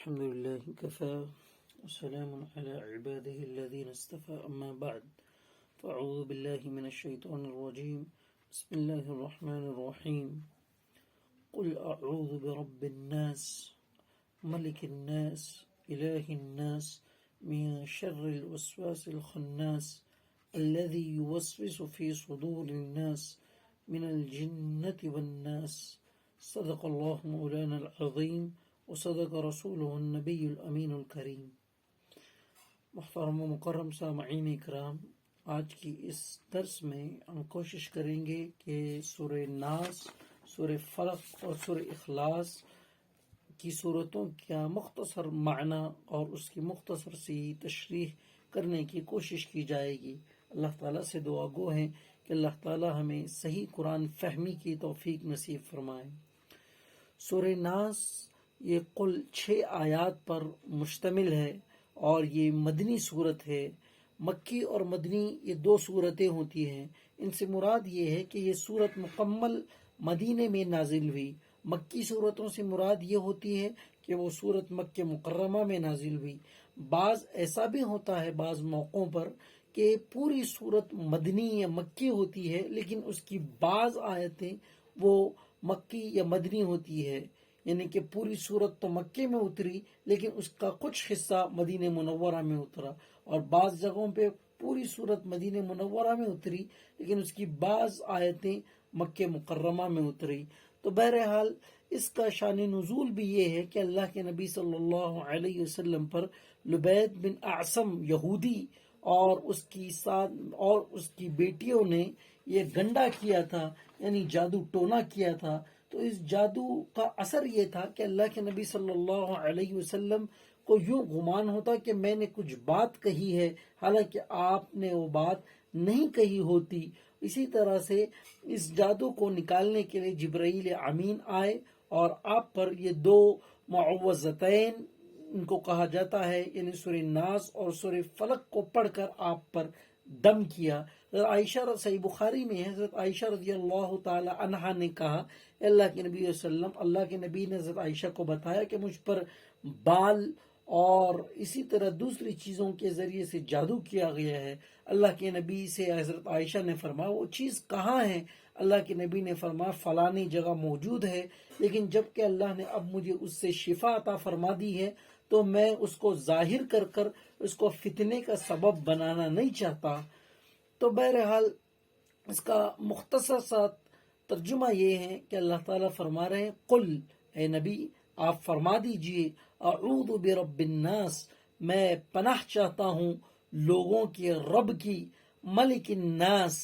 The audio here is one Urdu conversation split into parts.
الحمد لله كفى وسلام على عباده الذين اصطفى أما بعد فأعوذ بالله من الشيطان الرجيم بسم الله الرحمن الرحيم قل أعوذ برب الناس ملك الناس إله الناس من شر الوسواس الخناس الذي يوسوس في صدور الناس من الجنة والناس صدق الله مولانا العظيم وصدق رسوله النبی الامین الکریم۔ محترم و مکرم سامعین اکرام، آج کی اس درس میں ہم کوشش کریں گے کہ سورہ ناس، سورہ فلق اور سورہ اخلاص کی صورتوں کا مختصر معنی اور اس کی مختصر سی تشریح کرنے کی کوشش کی جائے گی۔ اللہ تعالیٰ سے دعا گو ہیں کہ اللہ تعالیٰ ہمیں صحیح قرآن فہمی کی توفیق نصیب فرمائے۔ سورہ ناس یہ کل 6 آیات پر مشتمل ہے اور یہ مدنی صورت ہے۔ مکی اور مدنی یہ 2 صورتیں ہوتی ہیں۔ ان سے مراد یہ ہے کہ یہ صورت مکمل مدینے میں نازل ہوئی۔ مکی صورتوں سے مراد یہ ہوتی ہے کہ وہ صورت مکہ مکرمہ میں نازل ہوئی۔ بعض ایسا بھی ہوتا ہے بعض موقعوں پر کہ پوری صورت مدنی یا مکی ہوتی ہے لیکن اس کی بعض آیتیں وہ مکی یا مدنی ہوتی ہے، یعنی کہ پوری صورت تو مکے میں اتری لیکن اس کا کچھ حصہ مدینہ منورہ میں اترا، اور بعض جگہوں پہ پوری صورت مدینہ منورہ میں اتری لیکن اس کی بعض آیتیں مکہ مکرمہ میں اتری۔ تو بہرحال اس کا شان نزول بھی یہ ہے کہ اللہ کے نبی صلی اللہ علیہ وسلم پر لبید بن اعصم یہودی اور اس کی بیٹیوں نے یہ گنڈا کیا تھا، یعنی جادو ٹونا کیا تھا۔ تو اس جادو کا اثر یہ تھا کہ اللہ کے نبی صلی اللہ علیہ وسلم کو یوں گمان ہوتا کہ میں نے کچھ بات کہی ہے حالانکہ آپ نے وہ بات نہیں کہی ہوتی۔ اسی طرح سے اس جادو کو نکالنے کے لیے جبرائیل امین آئے اور آپ پر یہ 2 معوذتین ان کو کہا جاتا ہے، یعنی سورہ ناس اور سورہ فلق کو پڑھ کر آپ پر دم کیا۔ عائشہ صحیح بخاری میں ہے، حضرت عائشہ رضی اللہ تعالی عنہا نے کہا اللہ کے نبی صلی اللہ علیہ وسلم، اللہ کے نبی نے حضرت عائشہ کو بتایا کہ مجھ پر بال اور اسی طرح دوسری چیزوں کے ذریعے سے جادو کیا گیا ہے۔ اللہ کے نبی سے حضرت عائشہ نے فرمایا وہ چیز کہاں ہے؟ اللہ کے نبی نے فرمایا فلانی جگہ موجود ہے، لیکن جب کہ اللہ نے اب مجھے اس سے شفا عطا فرما دی ہے تو میں اس کو ظاہر کر اس کو فتنے کا سبب بنانا نہیں چاہتا۔ تو بہرحال اس کا مختصر سا ترجمہ یہ ہے کہ اللہ تعالیٰ فرما رہے ہیں قل، اے نبی آپ فرما دیجئے، اعوذ برب الناس، میں پناہ چاہتا ہوں لوگوں کے رب کی، ملک الناس،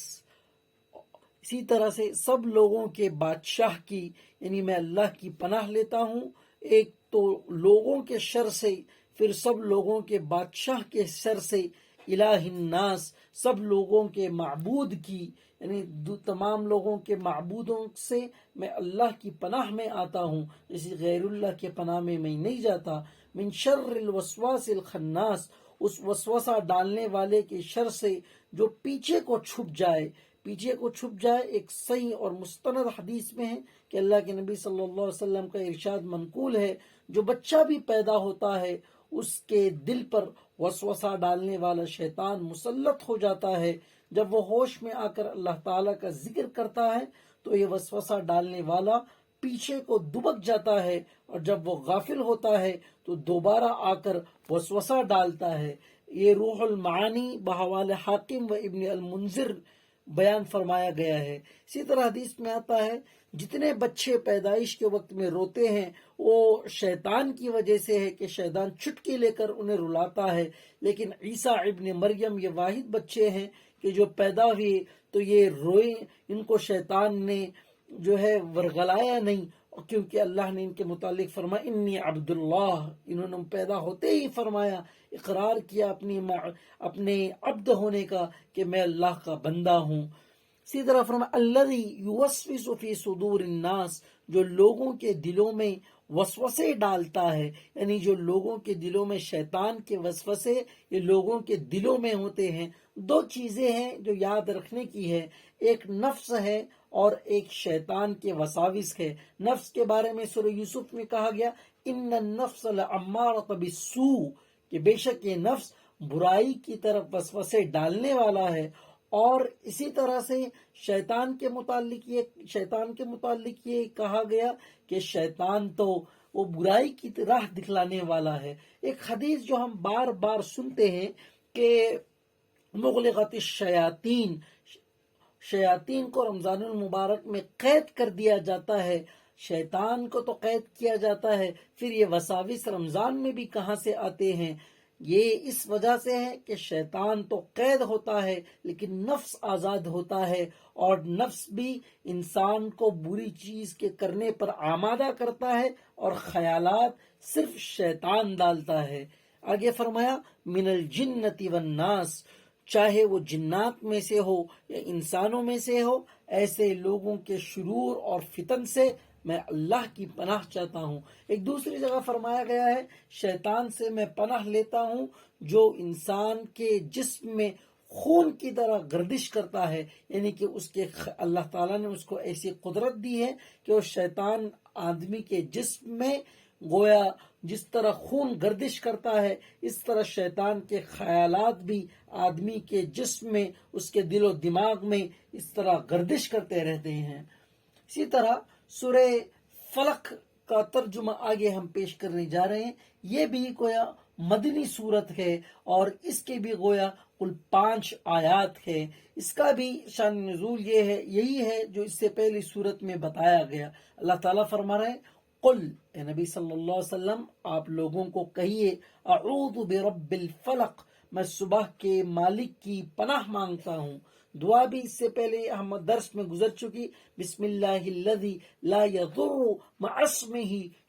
اسی طرح سے سب لوگوں کے بادشاہ کی، یعنی میں اللہ کی پناہ لیتا ہوں، ایک تو لوگوں کے شر سے، پھر سب لوگوں کے بادشاہ کے شر سے، الہ الناس، سب لوگوں کے معبود کی، یعنی تمام لوگوں کے معبودوں سے میں اللہ کی پناہ میں آتا ہوں، اسی غیر اللہ کے پناہ میں نہیں جاتا۔ من شر الوسواس الخناس، اس وسوسہ ڈالنے والے کے شر سے جو پیچھے کو چھپ جائے۔ ایک صحیح اور مستند حدیث میں ہے کہ اللہ کے نبی صلی اللہ علیہ وسلم کا ارشاد منقول ہے جو بچہ بھی پیدا ہوتا ہے اس کے دل پر وسوسہ ڈالنے والا شیطان مسلط ہو جاتا ہے۔ جب وہ ہوش میں آ کر اللہ تعالیٰ کا ذکر کرتا ہے تو یہ وسوسہ ڈالنے والا پیچھے کو دبک جاتا ہے، اور جب وہ غافل ہوتا ہے تو دوبارہ آ کر وسوسہ ڈالتا ہے۔ یہ روح المعانی بحوالہ حاکم و ابن المنذر بیان فرمایا گیا ہے۔ اسی طرح حدیث میں آتا ہے جتنے بچے پیدائش کے وقت میں روتے ہیں وہ شیطان کی وجہ سے ہے کہ شیطان چٹکی لے کر انہیں رلاتا ہے، لیکن عیسیٰ ابن مریم یہ واحد بچے ہیں کہ جو پیدا ہوئے تو یہ روئے، ان کو شیطان نے جو ہے ورغلایا نہیں، کیونکہ اللہ نے ان کے متعلق فرمایا انی عبداللہ، انہوں نے پیدا ہوتے ہی فرمایا، اقرار کیا اپنے عبد ہونے کا کہ میں اللہ کا بندہ ہوں۔ اسی طرح فرمایا الذی یوسوس فی صدور الناس، جو لوگوں کے دلوں میں وسوسے ڈالتا ہے، یعنی جو لوگوں کے دلوں میں شیطان کے وسوسے یہ لوگوں کے دلوں میں ہوتے ہیں۔ دو چیزیں ہیں جو یاد رکھنے کی ہے، ایک نفس ہے اور ایک شیطان کے وساوس ہے۔ نفس کے بارے میں سورہ یوسف میں کہا گیا ان النفس لامارۃ بالسوء، کہ بے شک یہ نفس برائی کی طرف وسوسے ڈالنے والا ہے۔ اور اسی طرح سے شیطان کے متعلق یہ کہا گیا کہ شیطان تو وہ برائی کی راہ دکھلانے والا ہے۔ ایک حدیث جو ہم بار بار سنتے ہیں کہ مغلقت الشیاطین، شیاطین کو رمضان المبارک میں قید کر دیا جاتا ہے، شیطان کو تو قید کیا جاتا ہے، پھر یہ وساوس رمضان میں بھی کہاں سے آتے ہیں؟ یہ اس وجہ سے ہے کہ شیطان تو قید ہوتا ہے لیکن نفس آزاد ہوتا ہے، اور نفس بھی انسان کو بری چیز کے کرنے پر آمادہ کرتا ہے، اور خیالات صرف شیطان ڈالتا ہے۔ آگے فرمایا من الجنت والناس، چاہے وہ جنات میں سے ہو یا انسانوں میں سے ہو، ایسے لوگوں کے شرور اور فتن سے میں اللہ کی پناہ چاہتا ہوں۔ ایک دوسری جگہ فرمایا گیا ہے شیطان سے میں پناہ لیتا ہوں جو انسان کے جسم میں خون کی طرح گردش کرتا ہے، یعنی کہ اس کے اللہ تعالیٰ نے اس کو ایسی قدرت دی ہے کہ وہ شیطان آدمی کے جسم میں گویا جس طرح خون گردش کرتا ہے، اس طرح شیطان کے خیالات بھی آدمی کے جسم میں، اس کے دل و دماغ میں اس طرح گردش کرتے رہتے ہیں۔ اسی طرح سورہ فلق کا ترجمہ آگے ہم پیش کرنے جا رہے ہیں۔ یہ بھی گویا مدنی صورت ہے اور اس کے بھی گویا کل 5 آیات ہے۔ اس کا بھی شان نزول یہی ہے جو اس سے پہلی صورت میں بتایا گیا۔ اللہ تعالیٰ فرما رہے ہیں قل، اے نبی صلی اللہ علیہ وسلم آپ لوگوں کو کہیے اعوذ برب الفلق، میں صبح کے مالک کی پناہ مانگتا ہوں۔ دعا بھی اس سے پہلے ہم درس میں گزر چکی، بسم اللہ الذی لا یضر مع اسمہ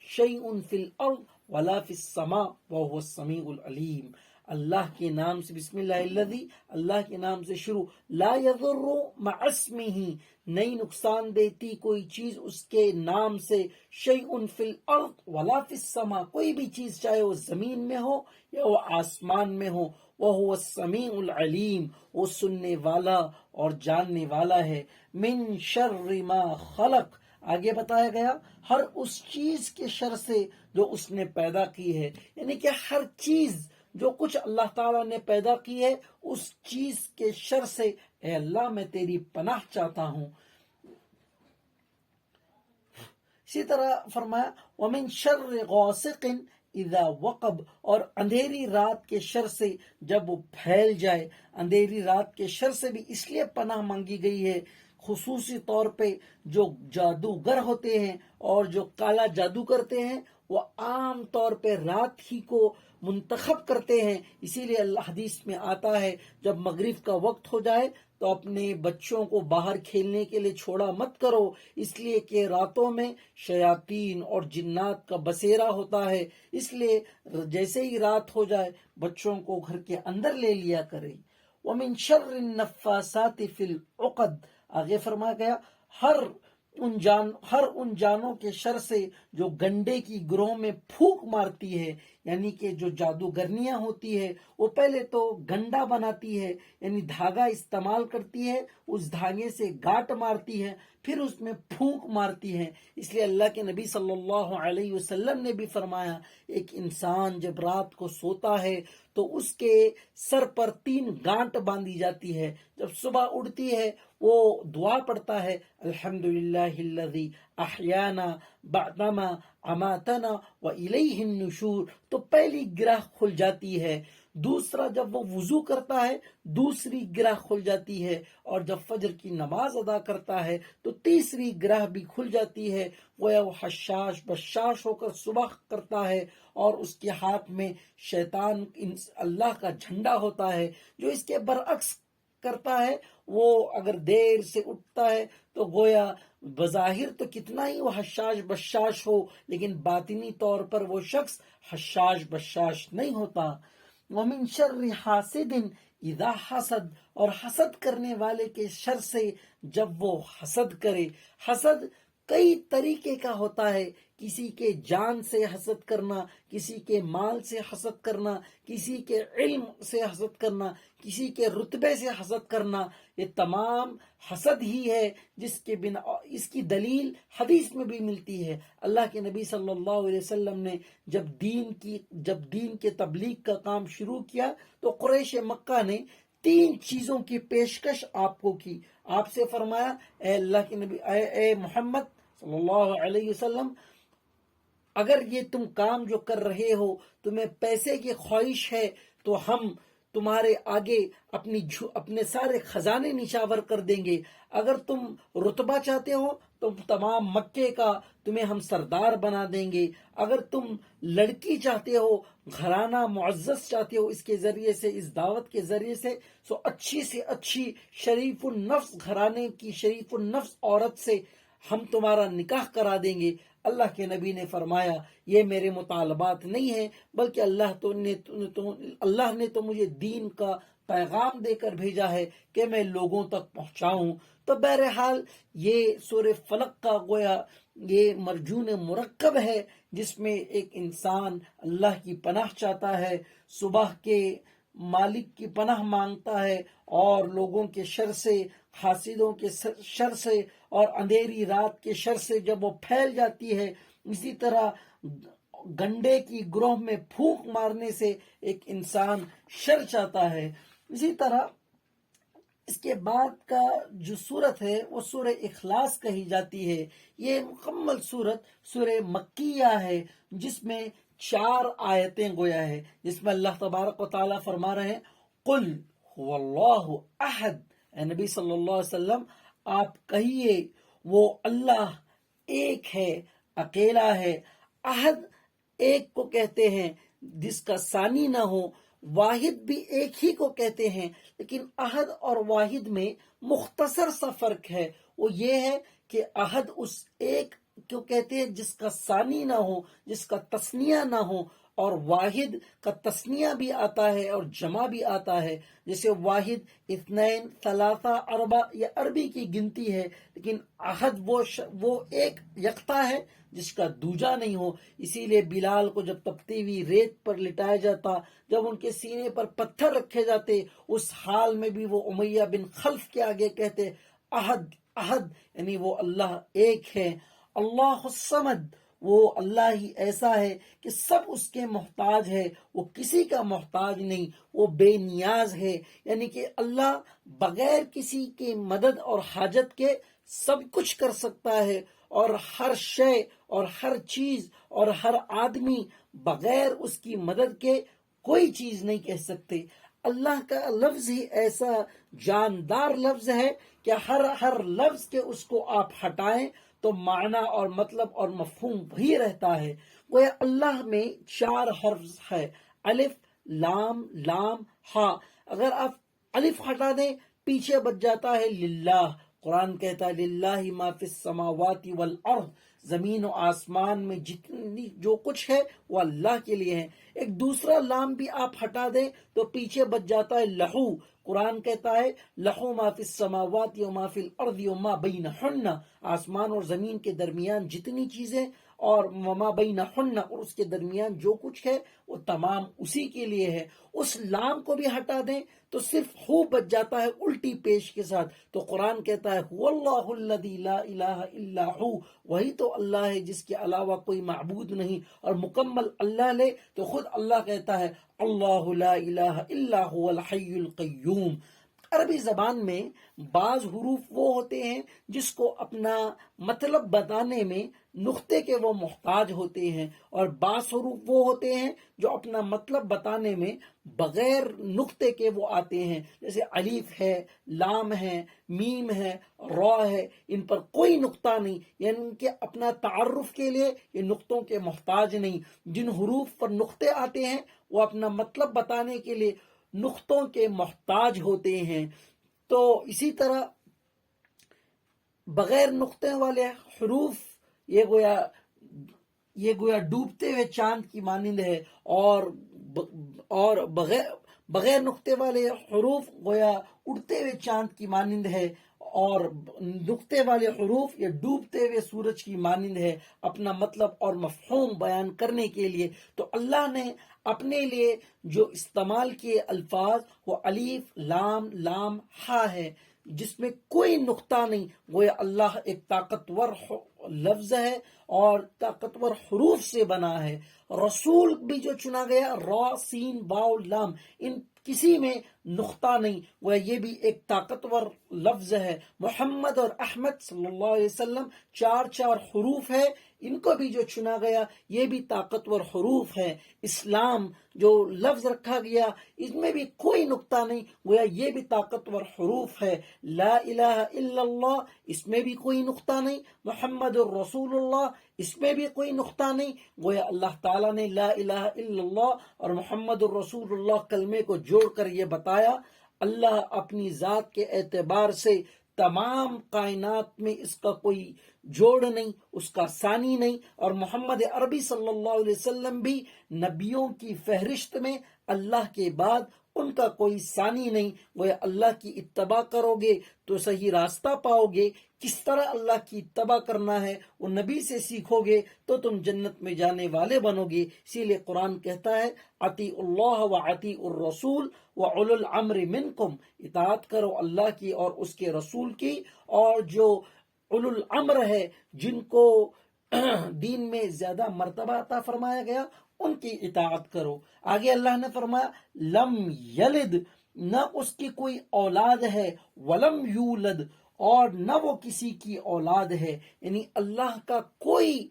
شیء فی الارض ولا فی السماء وهو السمیع العلیم۔ اللہ کے نام سے، بسم اللہ الذی، اللہ کے نام سے شروع، لا یضر مع اسمہ، نہیں نقصان دیتی کوئی چیز اس کے نام سے، شیء فی الارض ولا فی السماء، کوئی بھی چیز چاہے وہ زمین میں ہو یا وہ آسمان میں ہو، وَهُوَ السَّمِيعُ الْعَلِيمُ، وہ سننے والا اور جاننے والا ہے۔ من شر ما خلق، آگے بتایا گیا ہر اس چیز کے شر سے جو اس نے پیدا کی ہے، یعنی کہ ہر چیز جو کچھ اللہ تعالیٰ نے پیدا کی ہے اس چیز کے شر سے اے اللہ میں تیری پناہ چاہتا ہوں۔ اسی طرح فرمایا وَمِن شَرِّ غَاسِقٍ اذا وقب، اور اندھیری رات کے شر سے جب وہ پھیل جائے۔ اندھیری رات کے شر سے بھی اس لیے پناہ مانگی گئی ہے، خصوصی طور پہ جو جادوگر ہوتے ہیں اور جو کالا جادو کرتے ہیں وہ عام طور پہ رات ہی کو منتخب کرتے ہیں۔ اسی لیے اللہ حدیث میں آتا ہے جب مغرب کا وقت ہو جائے تو اپنے بچوں کو باہر کھیلنے کے لیے چھوڑا مت کرو، اس لیے کہ راتوں میں شیاطین اور جنات کا بسیرا ہوتا ہے، اس لیے جیسے ہی رات ہو جائے بچوں کو گھر کے اندر لے لیا کرے۔ وَمِن شَرِّ النَّفَّاثَاتِ فِي الْعُقَدِ، آگے فرمایا گیا ہر ان جانوں کے شر سے جو گنڈے کی گروہ میں پھونک مارتی ہے، یعنی کہ جو جادوگرنیاں ہوتی ہے وہ پہلے تو گنڈا بناتی ہے، یعنی دھاگا استعمال کرتی ہے، اس دھاگے سے گاٹ مارتی ہے، پھر اس میں پھونک مارتی ہے۔ اس لیے اللہ کے نبی صلی اللہ علیہ وسلم نے بھی فرمایا ایک انسان جب رات کو سوتا ہے تو اس کے سر پر 3 گانٹ باندھی جاتی ہے، جب صبح اٹھتی ہے وہ دعا پڑھتا ہے الحمدللہ الذی احیانا بعدما اماتنا والیہ النشور، تو پہلی گرہ کھل جاتی ہے۔ دوسرا جب وہ وضو کرتا ہے دوسری گرہ کھل جاتی ہے، اور جب فجر کی نماز ادا کرتا ہے تو تیسری گرہ بھی کھل جاتی ہے۔ وہ حشاش بشاش ہو کر صبح کرتا ہے اور اس کے ہاتھ میں شیطان اللہ کا جھنڈا ہوتا ہے۔ جو اس کے برعکس کرتا ہے وہ اگر دیر سے اٹھتا ہے تو گویا بظاہر تو کتنا ہی وہ حشاش بشاش ہو لیکن باطنی طور پر وہ شخص حشاش بشاش نہیں ہوتا۔ وَمِن شَرِّ حَاسِدٍ اذا حسد، اور حسد کرنے والے کے شر سے جب وہ حسد کرے۔ حسد کئی طریقے کا ہوتا ہے. کسی کے جان سے حسد کرنا، کسی کے مال سے حسد کرنا، کسی کے علم سے حسد کرنا، کسی کے رتبے سے حسد کرنا، یہ تمام حسد ہی ہے جس کے بنا اس کی دلیل حدیث میں بھی ملتی ہے. اللہ کے نبی صلی اللہ علیہ وسلم نے جب دین کے تبلیغ کا کام شروع کیا تو قریش مکہ نے 3 چیزوں کی پیشکش آپ کو کی. آپ سے فرمایا اے اللہ کے نبی، اے محمد صلی اللہ علیہ وسلم، اگر یہ تم کام جو کر رہے ہو تمہیں پیسے کی خواہش ہے تو ہم تمہارے آگے اپنے سارے خزانے نشاور کر دیں گے. اگر تم رتبہ چاہتے ہو تو تمام مکے کا تمہیں ہم سردار بنا دیں گے. اگر تم لڑکی چاہتے ہو، گھرانہ معزز چاہتے ہو، اس کے ذریعے سے، اس دعوت کے ذریعے سے، سو اچھی سے اچھی شریف النفس گھرانے کی شریف النفس عورت سے ہم تمہارا نکاح کرا دیں گے. اللہ کے نبی نے فرمایا یہ میرے مطالبات نہیں ہیں، بلکہ اللہ نے تو مجھے دین کا پیغام دے کر بھیجا ہے کہ میں لوگوں تک پہنچاؤں. تو بہرحال یہ سورہ فلق کا گویا یہ مرجون مرکب ہے جس میں ایک انسان اللہ کی پناہ چاہتا ہے، صبح کے مالک کی پناہ مانگتا ہے، اور لوگوں کے شر سے، حاسدوں کے شر سے، اور اندھیری رات کے شر سے جب وہ پھیل جاتی ہے. اسی طرح گنڈے کی گروہ میں پھونک مارنے سے ایک انسان شر چاہتا ہے. اسی طرح اس کے بعد کا جو صورت ہے وہ سورہ اخلاص کہی جاتی ہے. یہ مکمل صورت سورہ مکیہ ہے جس میں 4 آیتیں گویا ہے، جس میں اللہ تبارک و تعالیٰ فرما رہے ہیں قل هو اللہ احد. اے نبی صلی اللہ علیہ وسلم آپ کہیے وہ اللہ ایک ہے، اکیلا ہے. احد ایک کو کہتے ہیں جس کا ثانی نہ ہو. واحد بھی ایک ہی کو کہتے ہیں، لیکن احد اور واحد میں مختصر سا فرق ہے. وہ یہ ہے کہ احد اس ایک کو کہتے ہیں جس کا ثانی نہ ہو، جس کا تثنیہ نہ ہو، اور واحد کا تثنیہ بھی آتا ہے اور جمع بھی آتا ہے. جیسے واحد، اثنین، ثلاثہ، اربع یہ عربی کی گنتی ہے، لیکن احد وہ ایک یکتا ہے جس کا دوجا نہیں ہو. اسی لیے بلال کو جب تپتی ہوئی ریت پر لٹایا جاتا، جب ان کے سینے پر پتھر رکھے جاتے، اس حال میں بھی وہ امیہ بن خلف کے آگے کہتے احد احد، یعنی وہ اللہ ایک ہے. اللہ الصمد، وہ اللہ ہی ایسا ہے کہ سب اس کے محتاج ہے، وہ کسی کا محتاج نہیں، وہ بے نیاز ہے. یعنی کہ اللہ بغیر کسی کے مدد اور حاجت کے سب کچھ کر سکتا ہے، اور ہر شے اور ہر چیز اور ہر آدمی بغیر اس کی مدد کے کوئی چیز نہیں کہہ سکتے. اللہ کا لفظ ہی ایسا جاندار لفظ ہے کہ ہر لفظ کے اس کو آپ ہٹائیں تو معنی اور مطلب اور مفہوم وہی رہتا ہے. گویا اللہ میں 4 حرف ہے، الف، لام، ہا. اگر آپ الف ہٹا دیں پیچھے بچ جاتا ہے للہ. قرآن کہتا ہے للہ ما فی السماوات والارض، زمین و آسمان میں جتنی جو کچھ ہے وہ اللہ کے لیے ہے. ایک دوسرا لام بھی آپ ہٹا دیں تو پیچھے بچ جاتا ہے لہو. قرآن کہتا ہے لہو ما فی السماوات و ما فی الارض وما بینہن، آسمان اور زمین کے درمیان جتنی چیزیں اور وما بینہن اور اس کے درمیان جو کچھ ہے وہ تمام اسی کے لیے ہے. اس لام کو بھی ہٹا دیں تو صرف ہو بچ جاتا ہے الٹی پیش کے ساتھ. تو قرآن کہتا ہے هو اللہ الذی لا الہ الا ہو، وہی تو اللہ ہے جس کے علاوہ کوئی معبود نہیں. اور مکمل اللہ لے تو خود اللہ کہتا ہے اللہ لا الہ الا هو الحی القیوم. عربی زبان میں بعض حروف وہ ہوتے ہیں جس کو اپنا مطلب بتانے میں نقطے کے وہ محتاج ہوتے ہیں، اور بعض حروف وہ ہوتے ہیں جو اپنا مطلب بتانے میں بغیر نقطے کے وہ آتے ہیں. جیسے الف ہے، لام ہے، میم ہے، را ہے، ان پر کوئی نقطہ نہیں، یعنی ان کے اپنا تعارف کے لیے یہ نقطوں کے محتاج نہیں. جن حروف پر نقطے آتے ہیں وہ اپنا مطلب بتانے کے لیے نقطوں کے محتاج ہوتے ہیں. تو اسی طرح بغیر نقطے والے حروف یہ گویا ڈوبتے ہوئے چاند کی مانند ہے، اور بغیر نقطے والے حروف گویا اڑتے ہوئے چاند کی مانند ہے. اور نقطے والے حروف یہ ڈوبتے ہوئے سورج کی مانند ہے اپنا مطلب اور مفہوم بیان کرنے کے لیے۔ تو اللہ نے اپنے لیے جو استعمال کیے الفاظ وہ الف لام لام ہا ہے، جس میں کوئی نقطہ نہیں، گویا اللہ ایک طاقتور لفظ ہے اور طاقتور حروف سے بنا ہے۔ رسول بھی جو چنا گیا را سین واو لام، ان کسی میں نقطہ نہیں، وہ یہ بھی ایک طاقتور لفظ ہے۔ محمد اور احمد صلی اللہ علیہ وسلم چار حروف ہے، ان کو بھی جو چنا گیا یہ بھی طاقتور حروف ہے۔ اسلام جو لفظ رکھا گیا اس میں بھی کوئی نقطہ نہیں، گویا یہ بھی طاقتور حروف ہے۔ لا الہ الا اللہ اس میں بھی کوئی نقطہ نہیں، محمد الرسول اللہ اس میں بھی کوئی نقطہ نہیں، گویا اللہ تعالیٰ نے لا الہ الا اللہ اور محمد الرسول اللہ کلمے کو جوڑ کر یہ بتایا۔ اللہ اپنی ذات کے اعتبار سے تمام کائنات میں اس کا کوئی جوڑ نہیں، اس کا ثانی نہیں، اور محمد عربی صلی اللہ علیہ وسلم بھی نبیوں کی فہرست میں اللہ کے بعد ان کا کوئی ثانی نہیں۔ وہ اللہ کی اتباع کرو گے تو صحیح راستہ پاؤ گے، کس طرح اللہ کی اتباع کرنا ہے وہ نبی سے سیکھو گے تو تم جنت میں جانے والے بنو گے۔ اسی لیے قرآن کہتا ہے اطیعوا اللہ و اطیعوا الرسول وَأُولُو الْأَمْرِ مِنْكُمْ، اطاعت کرو اللہ کی اور اس کے رسول کی، اور جو اولو الامر ہے جن کو دین میں زیادہ مرتبہ عطا فرمایا گیا ان کی اطاعت کرو۔ آگے اللہ نے فرمایا لم یلد، نہ اس کی کوئی اولاد ہے، ولم یولد اور نہ وہ کسی کی اولاد ہے، یعنی اللہ کا کوئی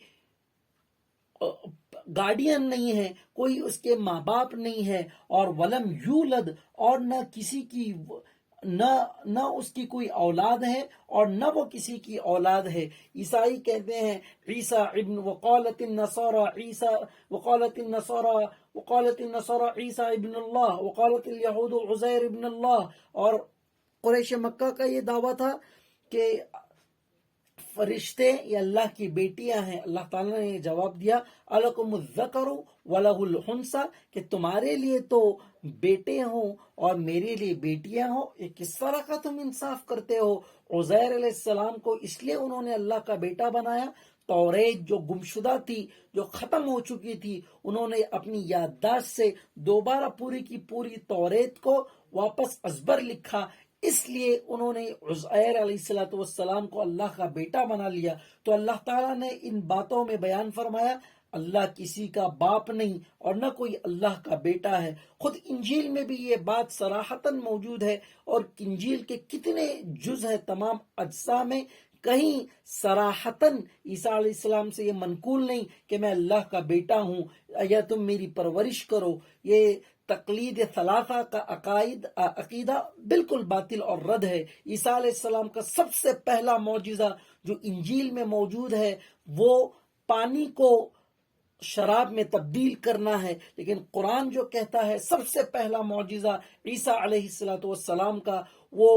گارڈین نہیں ہے، کوئی اس کے ماں باپ نہیں ہے، اور ولم یولد اور نہ کسی کی نہ اس کی کوئی اولاد ہے اور نہ وہ کسی کی اولاد ہے۔ عیسائی کہتے ہیں عیسیٰ ابن وقالت النصارى عیسیٰ ابن اللہ وقالت الیہود عزیر ابن اللہ، اور قریش مکہ کا یہ دعویٰ تھا کہ فرشتے یہ اللہ کی بیٹیاں ہیں۔ اللہ تعالیٰ نے جواب دیا الکم الذکر ولہ الانثی، کہ تمہارے لیے تو بیٹے ہوں اور میرے لیے بیٹیاں ہوں، یہ کس طرح کا تم انصاف کرتے ہو۔ عزیر علیہ السلام کو اس لیے انہوں نے اللہ کا بیٹا بنایا، توریت جو گمشدہ تھی، جو ختم ہو چکی تھی، انہوں نے اپنی یادداشت سے دوبارہ پوری کی پوری توریت کو واپس ازبر لکھا، اس لیے انہوں نے عزیر علیہ السلام کو اللہ کا بیٹا بنا لیا۔ تو اللہ تعالیٰ نے ان باتوں میں بیان فرمایا اللہ کسی کا باپ نہیں اور نہ کوئی اللہ کا بیٹا ہے۔ خود انجیل میں بھی یہ بات صراحتاً موجود ہے، اور انجیل کے کتنے جز ہے تمام اجزاء میں کہیں صراحتاً عیسیٰ علیہ السلام سے یہ منقول نہیں کہ میں اللہ کا بیٹا ہوں یا تم میری پرورش کرو۔ یہ تقلید ثلاثہ کا عقیدہ بالکل باطل اور رد ہے۔ عیسیٰ علیہ السلام کا سب سے پہلا معجزہ جو انجیل میں موجود ہے وہ پانی کو شراب میں تبدیل کرنا ہے، لیکن قرآن جو کہتا ہے سب سے پہلا معجزہ عیسیٰ علیہ السلام کا وہ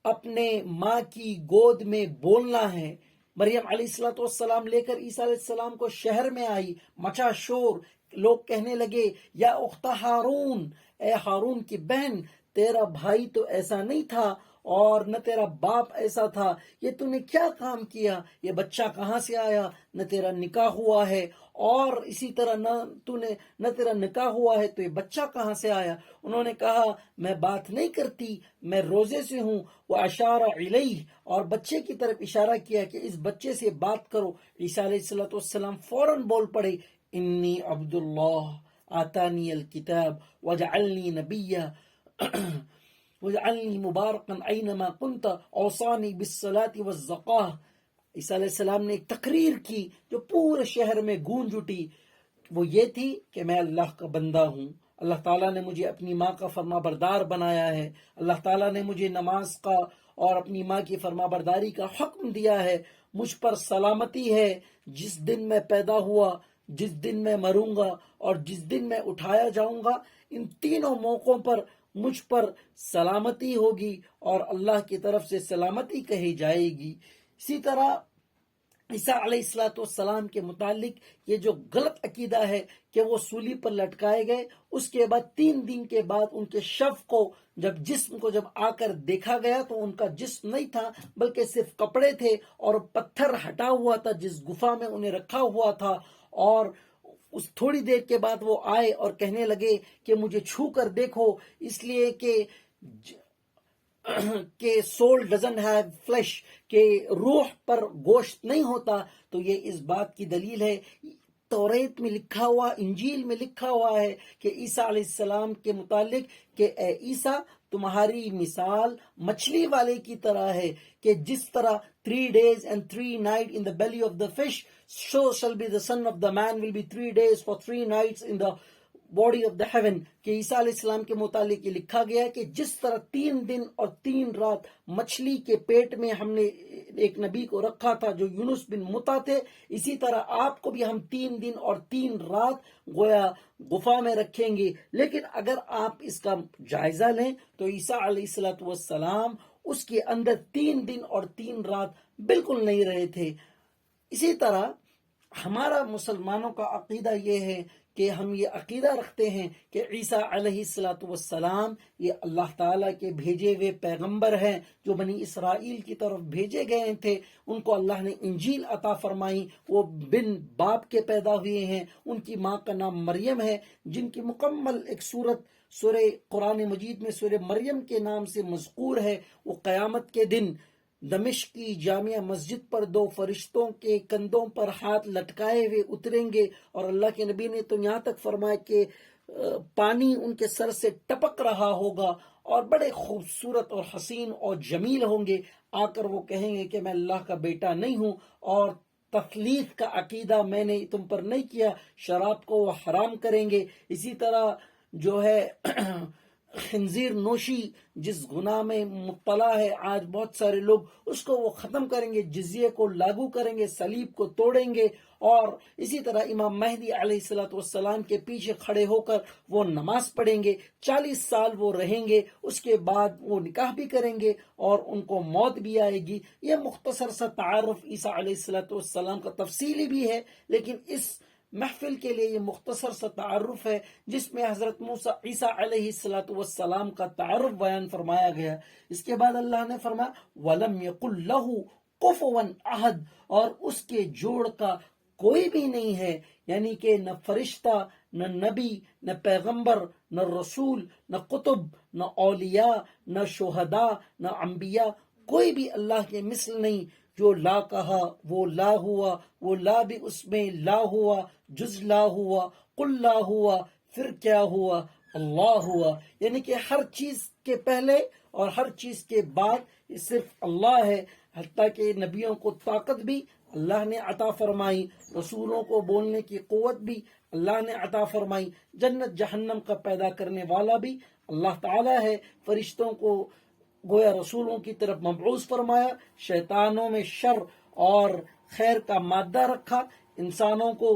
اپنے ماں کی گود میں بولنا ہے۔ مریم علیہ السلام لے کر عیسیٰ علیہ السلام کو شہر میں آئی، مچا شور، لوگ کہنے لگے یا اخت ہارون، اے ہارون کی بہن، تیرا بھائی تو ایسا نہیں تھا اور نہ تیرا باپ ایسا تھا، یہ تو نے کیا کام کیا، یہ بچہ کہاں سے آیا، نہ تیرا نکاح ہوا ہے، اور اسی طرح نہ تیرا نکاح ہوا ہے تو یہ بچہ کہاں سے آیا۔ انہوں نے کہا میں بات نہیں کرتی، میں روزے سے ہوں۔ وہ اشارہ الیہ، اور بچے کی طرف اشارہ کیا کہ اس بچے سے بات کرو۔ عیسیٰ علیہ السلام فوراً بول پڑے انی عبد اللہ آتانی الکتاب وجعلنی نبیا وجعلنی مبارکا اینما کنت اوصانی بالصلاة والزکاۃ۔ عیسیٰ علیہ السلام نے ایک تقریر کی جو پورے شہر میں گونج اٹھی، وہ یہ تھی کہ میں اللہ کا بندہ ہوں، اللہ تعالیٰ نے مجھے اپنی ماں کا فرما بردار بنایا ہے، اللہ تعالیٰ نے مجھے نماز کا اور اپنی ماں کی فرما برداری کا حکم دیا ہے، مجھ پر سلامتی ہے، جس دن میں پیدا ہوا، جس دن میں مروں گا اور جس دن میں اٹھایا جاؤں گا، ان تینوں موقعوں پر مجھ پر سلامتی ہوگی اور اللہ کی طرف سے سلامتی کہی جائے گی۔ اسی طرح عیسیٰ علیہ السلام کے متعلق یہ جو غلط عقیدہ ہے کہ وہ سولی پر لٹکائے گئے، اس کے بعد 3 دن کے بعد ان کے شف کو جسم کو جب آ کر دیکھا گیا تو ان کا جسم نہیں تھا بلکہ صرف کپڑے تھے اور پتھر ہٹا ہوا تھا جس گفا میں انہیں رکھا ہوا تھا، اور اس تھوڑی دیر کے بعد وہ آئے اور کہنے لگے کہ مجھے چھو کر دیکھو، اس لیے کہ سول ڈزنٹ ہیو فلیش، کہ روح پر گوشت نہیں ہوتا۔ تو یہ اس بات کی دلیل ہے، توریت میں لکھا ہوا، انجیل میں لکھا ہوا ہے کہ عیسیٰ علیہ السلام کے متعلق کہ اے عیسیٰ تمہاری مثال مچھلی والے کی طرح ہے، کہ جس طرح 3 days and 3 nights in the belly of the fish, so shall be the son of the man will be 3 days for 3 nights in the body of the heaven۔ کہ عیسیٰ علیہ السلام کے متعلق یہ لکھا گیا کہ جس طرح 3 دن اور 3 رات مچھلی کے پیٹ میں ہم نے ایک نبی کو رکھا تھا جو یونس بن متا تھے، اسی طرح آپ کو بھی ہم 3 دن اور 3 رات گویا غفا میں رکھیں گے۔ لیکن اگر آپ اس کا جائزہ لیں تو عیسیٰ علیہ السلام اس کے اندر 3 دن اور 3 رات بالکل نہیں رہے تھے۔ اسی طرح ہمارا مسلمانوں کا عقیدہ یہ ہے کہ ہم یہ عقیدہ رکھتے ہیں کہ عیسیٰ علیہ السلام یہ اللہ تعالیٰ کے بھیجے ہوئے پیغمبر ہیں جو بنی اسرائیل کی طرف بھیجے گئے تھے، ان کو اللہ نے انجیل عطا فرمائی، وہ بن باپ کے پیدا ہوئے ہیں، ان کی ماں کا نام مریم ہے، جن کی مکمل ایک سورہ قرآن مجید میں سورہ مریم کے نام سے مذکور ہے۔ وہ قیامت کے دن دمشق کی جامع مسجد پر 2 فرشتوں کے کندھوں پر ہاتھ لٹکائے ہوئے اتریں گے، اور اللہ کے نبی نے تو یہاں تک فرمایا کہ پانی ان کے سر سے ٹپک رہا ہوگا، اور بڑے خوبصورت اور حسین اور جمیل ہوں گے۔ آ کر وہ کہیں گے کہ میں اللہ کا بیٹا نہیں ہوں، اور تثلیث کا عقیدہ میں نے تم پر نہیں کیا، شراب کو وہ حرام کریں گے۔ اسی طرح جو ہے خنزیر نوشی جس گناہ میں مبتلا ہے آج بہت سارے لوگ، اس کو وہ ختم کریں گے، جزیے کو لاگو کریں گے، صلیب کو توڑیں گے، اور اسی طرح امام مہدی علیہ السلام کے پیچھے کھڑے ہو کر وہ نماز پڑھیں گے، 40 سال وہ رہیں گے، اس کے بعد وہ نکاح بھی کریں گے اور ان کو موت بھی آئے گی۔ یہ مختصر سا تعارف عیسیٰ علیہ السلام کا تفصیلی بھی ہے، لیکن اس محفل کے لیے یہ مختصر سا تعارف ہے جس میں حضرت موسیٰ عیسیٰ علیہ السلام کا تعارف بیان فرمایا گیا۔ اس کے بعد اللہ نے فرمایا وَلَمْ يَقُلْ لَهُ كُفُوًا أَحَدٌ، اور اس کے جوڑ کا کوئی بھی نہیں ہے، یعنی کہ نہ فرشتہ، نہ نبی، نہ پیغمبر، نہ رسول، نہ قطب، نہ اولیاء، نہ شہداء، نہ انبیاء، کوئی بھی اللہ کے مثل نہیں۔ جو لا کہا وہ لا ہوا، وہ لا بھی اس میں لا ہوا، جز لا ہوا، قل لا ہوا، پھر کیا ہوا، اللہ ہوا، یعنی کہ ہر چیز کے پہلے اور ہر چیز کے بعد یہ صرف اللہ ہے۔ حتیٰ کہ نبیوں کو طاقت بھی اللہ نے عطا فرمائی، رسولوں کو بولنے کی قوت بھی اللہ نے عطا فرمائی، جنت جہنم کا پیدا کرنے والا بھی اللہ تعالی ہے، فرشتوں کو گویا رسولوں کی طرف مبعوث فرمایا، شیطانوں میں شر اور خیر کا مادہ رکھا، انسانوں کو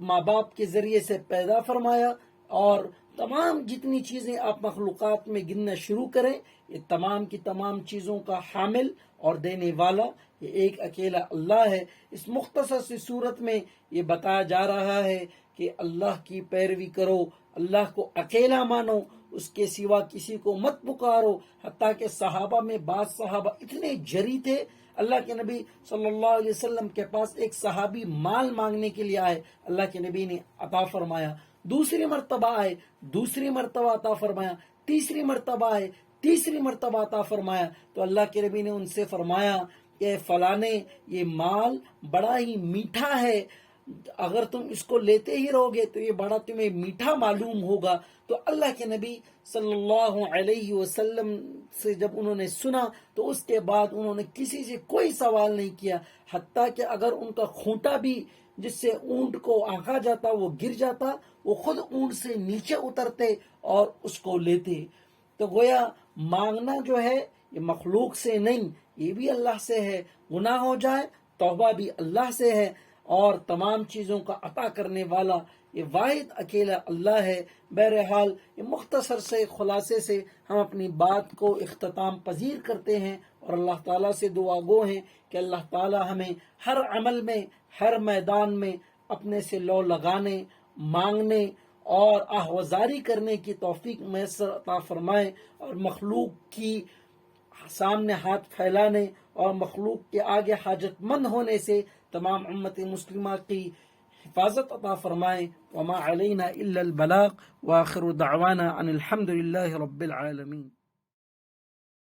ماں باپ کے ذریعے سے پیدا فرمایا، اور تمام جتنی چیزیں آپ مخلوقات میں گننا شروع کریں، یہ تمام کی تمام چیزوں کا حامل اور دینے والا یہ ایک اکیلا اللہ ہے۔ اس مختصر سی صورت میں یہ بتایا جا رہا ہے کہ اللہ کی پیروی کرو، اللہ کو اکیلا مانو، اس کے سوا کسی کو مت پکارو۔ حتیٰ کہ صحابہ میں بعض صحابہ اتنے جری تھے، اللہ کے نبی صلی اللہ علیہ وسلم کے پاس ایک صحابی مال مانگنے کے لیے آئے، اللہ کے نبی نے عطا فرمایا، دوسری مرتبہ آئے، دوسری مرتبہ عطا فرمایا، تیسری مرتبہ آئے، تیسری مرتبہ عطا فرمایا، تو اللہ کے نبی نے ان سے فرمایا کہ فلانے یہ مال بڑا ہی میٹھا ہے، اگر تم اس کو لیتے ہی رہو گے تو یہ بڑا تمہیں میٹھا معلوم ہوگا۔ تو اللہ کے نبی صلی اللہ علیہ وسلم سے جب انہوں نے سنا تو اس کے بعد انہوں نے کسی سے کوئی سوال نہیں کیا، حتیٰ کہ اگر ان کا کھونٹا بھی جس سے اونٹ کو آنکا جاتا وہ گر جاتا، وہ خود اونٹ سے نیچے اترتے اور اس کو لیتے۔ تو گویا مانگنا جو ہے یہ مخلوق سے نہیں، یہ بھی اللہ سے ہے، گناہ ہو جائے توبہ بھی اللہ سے ہے، اور تمام چیزوں کا عطا کرنے والا یہ واحد اکیلا اللہ ہے۔ بہرحال یہ مختصر سے خلاصے سے ہم اپنی بات کو اختتام پذیر کرتے ہیں۔ اور اللہ تعالیٰ سے دعا گو ہیں کہ اللہ تعالیٰ ہمیں ہر عمل میں، ہر میدان میں اپنے سے لو لگانے، مانگنے اور آہوازاری کرنے کی توفیق میسر عطا فرمائے، اور مخلوق کی سامنے ہاتھ پھیلانے اور مخلوق کے آگے حاجت مند ہونے سے تمام امت مسلمہ کی حفاظت عطا فرمائے۔ وما علینا الا البلاغ، وآخر دعوانا ان الحمد للہ رب العالمین۔